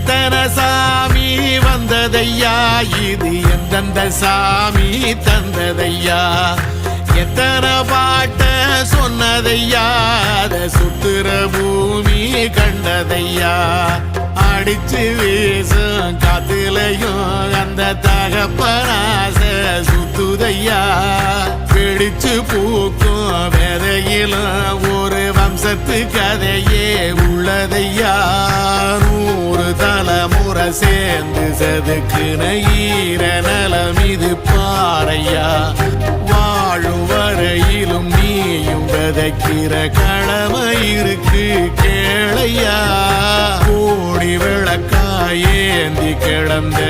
எத்தனை சாமி வந்ததையா, இது எந்தெந்த சாமி தந்ததையா, எத்தனை பாட்ட சொன்னதையா, அத சுத்துற பூமி கண்டதையா, அடிச்சு வீசும் காத்துலையும் அந்த தகப்பனாச சுத்துதையா, பிடிச்சு பூக்கும் விதையிலும் ஒரு வம்சத்து கதையே உள்ளதையா, 100 தலைமுறை சேர்ந்து செதுக்குன ஈர நலம் இது பாறையா, வாழும் வரையிலும் நீயும் விதைக்கிற கடமை இருக்கு கேளையா, கோடி விளக்காயேந்தி கிடந்த